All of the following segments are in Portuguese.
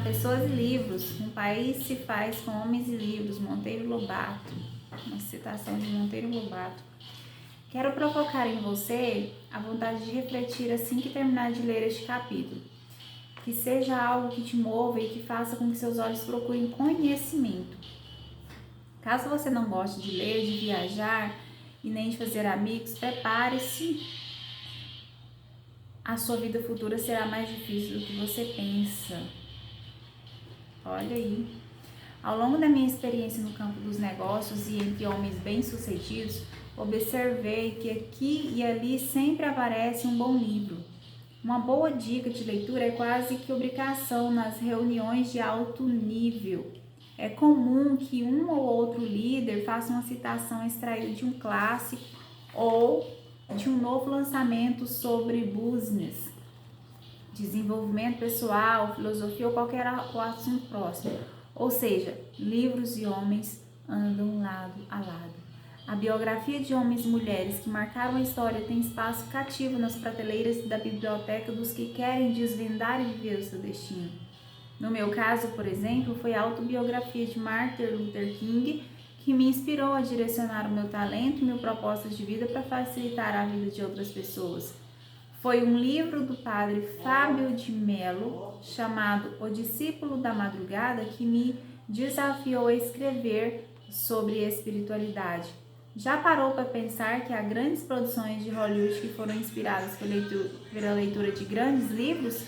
pessoas e livros. Um país se faz com homens e livros. Monteiro Lobato. Uma citação de Monteiro Lobato. Quero provocar em você a vontade de refletir assim que terminar de ler este capítulo. Que seja algo que te mova e que faça com que seus olhos procurem conhecimento. Caso você não goste de ler, de viajar e nem de fazer amigos, prepare-se. A sua vida futura será mais difícil do que você pensa. Olha aí. Ao longo da minha experiência no campo dos negócios e entre homens bem-sucedidos, observei que aqui e ali sempre aparece um bom livro. Uma boa dica de leitura é quase que obrigação nas reuniões de alto nível. É comum que um ou outro líder faça uma citação extraída de um clássico ou de um novo lançamento sobre business, desenvolvimento pessoal, filosofia ou qualquer assunto próximo. Ou seja, livros e homens andam lado a lado. A biografia de homens e mulheres que marcaram a história tem espaço cativo nas prateleiras da biblioteca dos que querem desvendar e viver o seu destino. No meu caso, por exemplo, foi a autobiografia de Martin Luther King que me inspirou a direcionar o meu talento e meu propósito de vida para facilitar a vida de outras pessoas. Foi um livro do padre Fábio de Mello, chamado O Discípulo da Madrugada, que me desafiou a escrever sobre espiritualidade. Já parou para pensar que há grandes produções de Hollywood que foram inspiradas pela leitura de grandes livros?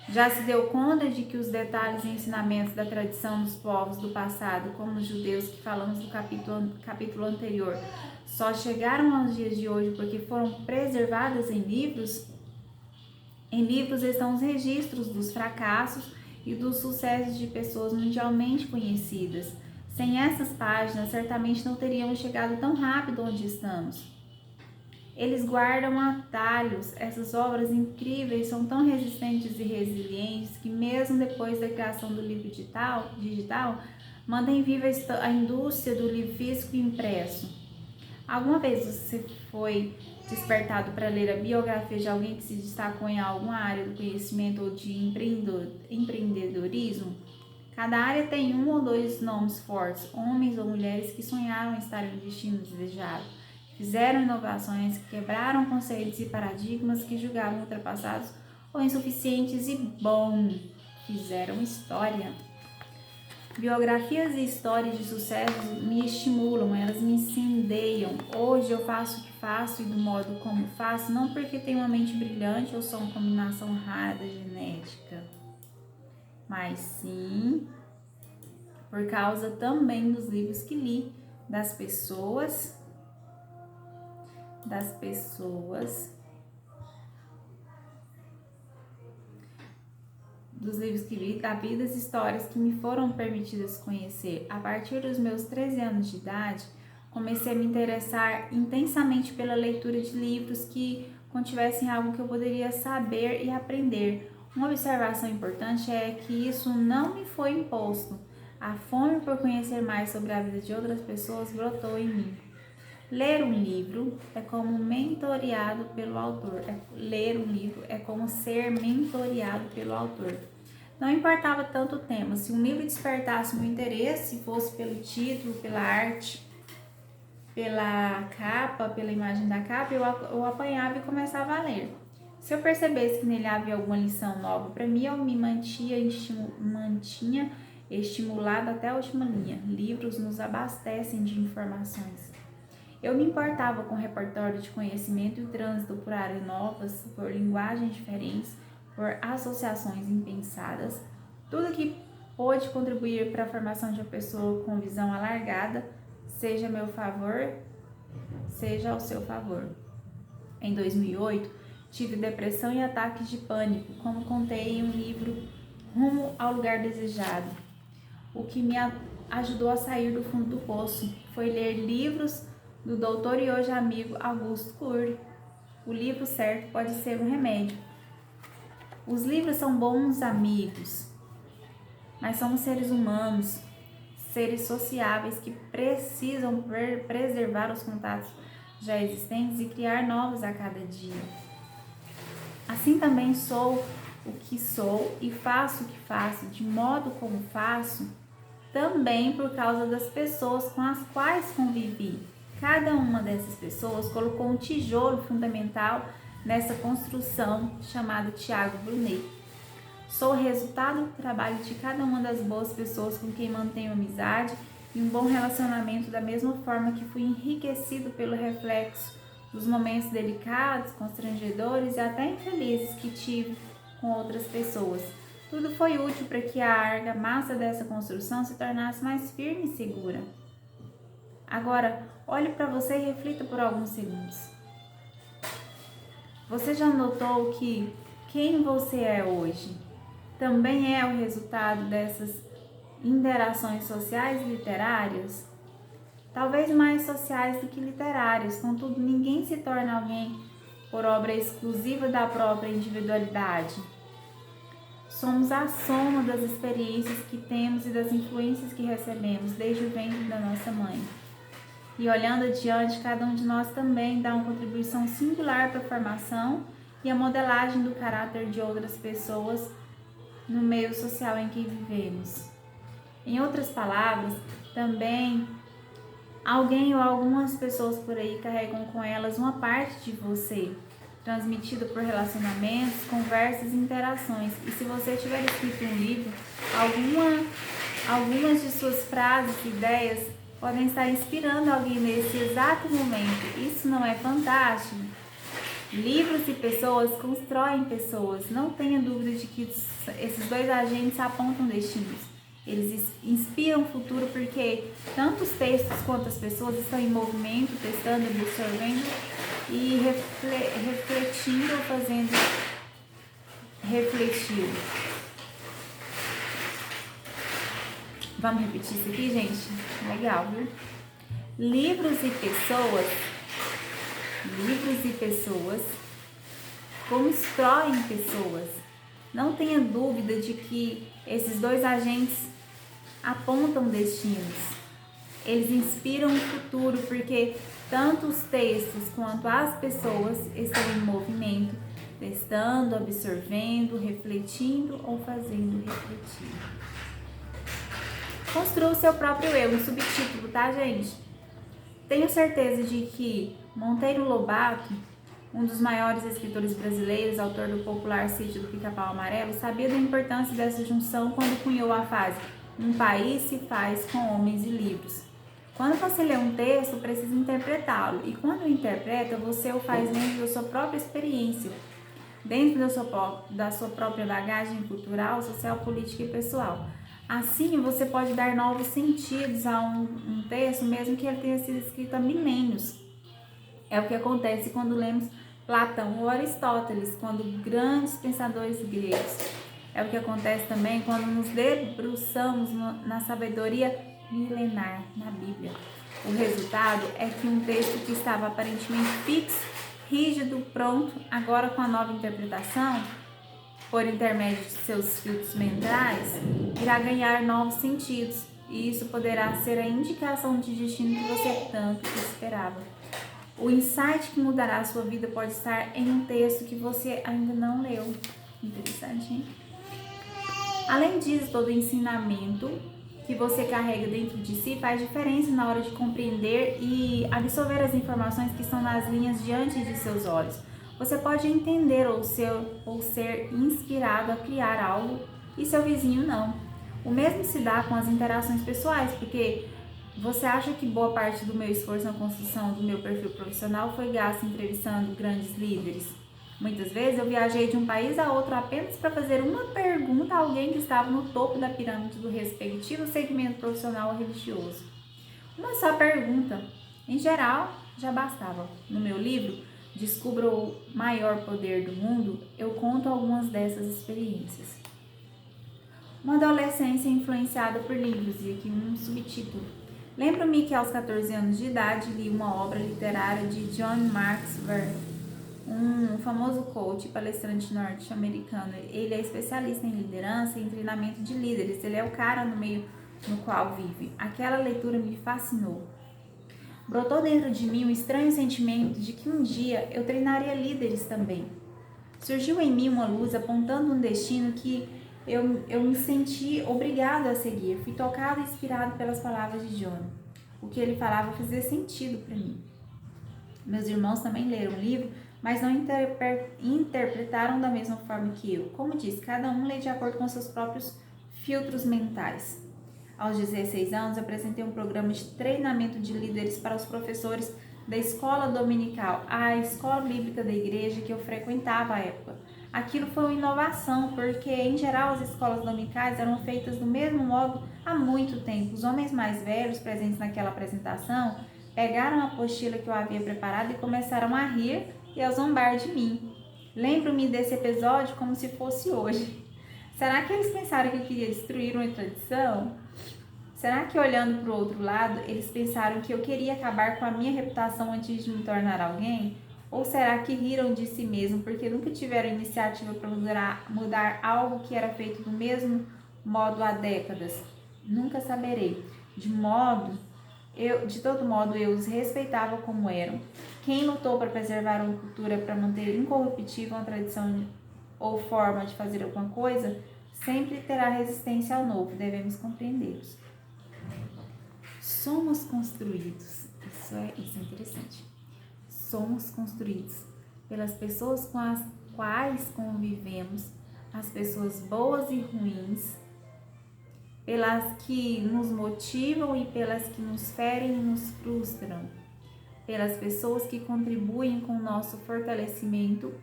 Já se deu conta de que os detalhes e ensinamentos da tradição dos povos do passado, como os judeus que falamos no capítulo anterior, só chegaram aos dias de hoje porque foram preservadas em livros? Em livros estão os registros dos fracassos e dos sucessos de pessoas mundialmente conhecidas. Sem essas páginas, certamente não teríamos chegado tão rápido onde estamos. Eles guardam atalhos. Essas obras incríveis são tão resistentes e resilientes que mesmo depois da criação do livro digital mantém viva a indústria do livro físico e impresso. Alguma vez você foi despertado para ler a biografia de alguém que se destacou em alguma área do conhecimento ou de empreendedorismo? Cada área tem um ou dois nomes fortes, homens ou mulheres que sonharam em estar em um destino desejado. Fizeram inovações, quebraram conceitos e paradigmas que julgavam ultrapassados ou insuficientes e, fizeram história. Biografias e histórias de sucesso me estimulam, elas me incendeiam. Hoje eu faço o que faço e do modo como faço, não porque tenho uma mente brilhante ou sou uma combinação rara da genética, mas sim por causa também dos livros que li, dos livros que li, da vida, das histórias que me foram permitidas conhecer. A partir dos meus 13 anos de idade, comecei a me interessar intensamente pela leitura de livros que contivessem algo que eu poderia saber e aprender. Uma observação importante é que isso não me foi imposto. A fome por conhecer mais sobre a vida de outras pessoas brotou em mim. Ler um livro é como mentoreado pelo autor. Ler um livro é como ser mentoreado pelo autor. Não importava tanto o tema. Se um livro despertasse meu interesse, fosse pelo título, pela arte, pela capa, pela imagem da capa, eu apanhava e começava a ler. Se eu percebesse que nele havia alguma lição nova para mim, eu me mantinha estimulado até a última linha. Livros nos abastecem de informações. Eu me importava com o repertório de conhecimento e o trânsito por áreas novas, por linguagens diferentes, por associações impensadas, tudo que pôde contribuir para a formação de uma pessoa com visão alargada, seja a meu favor, seja ao seu favor. Em 2008, tive depressão e ataques de pânico, como contei em um livro Rumo ao Lugar Desejado. O que me ajudou a sair do fundo do poço foi ler livros do doutor e hoje amigo Augusto Cury. O livro certo pode ser um remédio. Os livros são bons amigos, mas somos seres humanos, seres sociáveis que precisam preservar os contatos já existentes e criar novos a cada dia. Assim também sou o que sou e faço o que faço, de modo como faço, também por causa das pessoas com as quais convivi. Cada uma dessas pessoas colocou um tijolo fundamental nessa construção chamada Tiago Brunet. Sou o resultado do trabalho de cada uma das boas pessoas com quem mantenho amizade e um bom relacionamento, da mesma forma que fui enriquecido pelo reflexo dos momentos delicados, constrangedores e até infelizes que tive com outras pessoas. Tudo foi útil para que a argamassa dessa construção se tornasse mais firme e segura. Agora, olhe para você e reflita por alguns segundos. Você já notou que quem você é hoje também é o resultado dessas interações sociais e literárias? Talvez mais sociais do que literárias, contudo, ninguém se torna alguém por obra exclusiva da própria individualidade. Somos a soma das experiências que temos e das influências que recebemos desde o ventre da nossa mãe. E olhando adiante, cada um de nós também dá uma contribuição singular para a formação e a modelagem do caráter de outras pessoas no meio social em que vivemos. Em outras palavras, também alguém ou algumas pessoas por aí carregam com elas uma parte de você, transmitida por relacionamentos, conversas e interações. E se você tiver escrito um livro, algumas de suas frases e ideias podem estar inspirando alguém nesse exato momento. Isso não é fantástico? Livros e pessoas constroem pessoas. Não tenha dúvida de que esses dois agentes apontam destinos. Eles inspiram o futuro porque tanto os textos quanto as pessoas estão em movimento, testando, absorvendo e refletindo ou fazendo refletir. Vamos repetir isso aqui, gente? Legal, viu? Livros e pessoas constroem pessoas. Não tenha dúvida de que esses dois agentes apontam destinos. Eles inspiram o futuro porque tanto os textos quanto as pessoas estão em movimento, testando, absorvendo, refletindo ou fazendo refletir. Construa o seu próprio eu, um subtítulo, tá, gente? Tenho certeza de que Monteiro Lobato, um dos maiores escritores brasileiros, autor do popular Sítio do Pica-Pau Amarelo, sabia da importância dessa junção quando cunhou a frase: um país se faz com homens e livros. Quando você lê um texto, precisa interpretá-lo, e quando o interpreta, você o faz dentro da sua própria experiência, dentro da sua própria bagagem cultural, social, política e pessoal. Assim, você pode dar novos sentidos a um texto, mesmo que ele tenha sido escrito há milênios. É o que acontece quando lemos Platão ou Aristóteles, quando grandes pensadores gregos. É o que acontece também quando nos debruçamos na sabedoria milenar, na Bíblia. O resultado é que um texto que estava aparentemente fixo, rígido, pronto, agora com a nova interpretação, por intermédio de seus filtros mentais, irá ganhar novos sentidos, e isso poderá ser a indicação de destino que você tanto esperava. O insight que mudará a sua vida pode estar em um texto que você ainda não leu. Interessante, hein? Além disso, todo ensinamento que você carrega dentro de si faz diferença na hora de compreender e absorver as informações que estão nas linhas diante de seus olhos. Você pode entender ou ser inspirado a criar algo e seu vizinho não. O mesmo se dá com as interações pessoais, porque você acha que boa parte do meu esforço na construção do meu perfil profissional foi gasto entrevistando grandes líderes? Muitas vezes eu viajei de um país a outro apenas para fazer uma pergunta a alguém que estava no topo da pirâmide do respectivo segmento profissional ou religioso. Uma só pergunta, em geral, já bastava. No meu livro, Descubra o Maior Poder do Mundo, eu conto algumas dessas experiências. Uma adolescência influenciada por livros, e aqui um subtítulo. Lembro-me que aos 14 anos de idade li uma obra literária de John Maxwell, um famoso coach e palestrante norte-americano. Ele é especialista em liderança e em treinamento de líderes. Ele é o cara no meio no qual vive. Aquela leitura me fascinou. Brotou dentro de mim um estranho sentimento de que um dia eu treinaria líderes também. Surgiu em mim uma luz apontando um destino que eu me senti obrigado a seguir. Fui tocado e inspirado pelas palavras de John. O que ele falava fazia sentido para mim. Meus irmãos também leram o livro, mas não interpretaram da mesma forma que eu. Como disse, cada um lê de acordo com seus próprios filtros mentais. Aos 16 anos, apresentei um programa de treinamento de líderes para os professores da escola dominical, a escola bíblica da igreja que eu frequentava à época. Aquilo foi uma inovação, porque em geral as escolas dominicais eram feitas do mesmo modo há muito tempo. Os homens mais velhos presentes naquela apresentação pegaram a apostila que eu havia preparado e começaram a rir e a zombar de mim. Lembro-me desse episódio como se fosse hoje. Será que eles pensaram que eu queria destruir uma tradição? Será que olhando para o outro lado, eles pensaram que eu queria acabar com a minha reputação antes de me tornar alguém? Ou será que riram de si mesmo porque nunca tiveram iniciativa para mudar algo que era feito do mesmo modo há décadas? Nunca saberei. De todo modo, eu os respeitava como eram. Quem lutou para preservar uma cultura, para manter incorruptível uma tradição ou forma de fazer alguma coisa, sempre terá resistência ao novo. Devemos compreendê-los. Somos construídos. Isso é interessante. Somos construídos pelas pessoas com as quais convivemos, as pessoas boas e ruins, pelas que nos motivam e pelas que nos ferem e nos frustram, pelas pessoas que contribuem com o nosso fortalecimento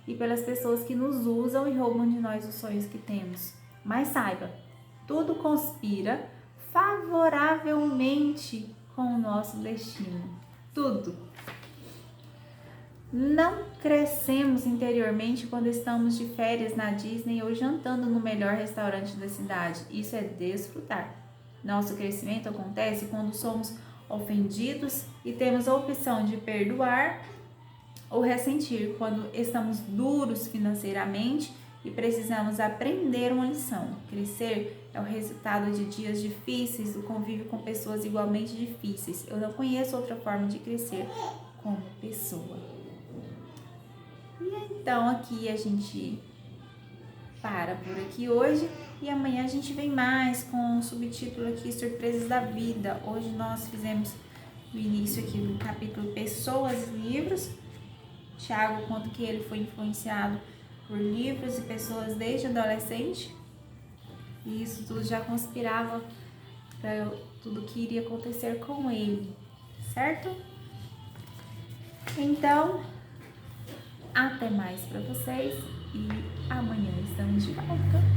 e pelas pessoas que nos usam e roubam de nós os sonhos que temos. Mas saiba, tudo conspira favoravelmente com o nosso destino. Tudo. Não crescemos interiormente quando estamos de férias na Disney ou jantando no melhor restaurante da cidade. Isso é desfrutar. Nosso crescimento acontece quando somos ofendidos e temos a opção de perdoar ou ressentir, quando estamos duros financeiramente e precisamos aprender uma lição. Crescer é o resultado de dias difíceis, do convívio com pessoas igualmente difíceis. Eu não conheço outra forma de crescer como pessoa. E então aqui a gente para por aqui hoje e amanhã a gente vem mais com o subtítulo aqui, Surpresas da Vida. Hoje nós fizemos o início aqui do capítulo Pessoas e Livros. Tiago conta que ele foi influenciado por livros e pessoas desde adolescente, e isso tudo já conspirava para tudo que iria acontecer com ele, certo? Então, até mais para vocês e amanhã estamos de volta.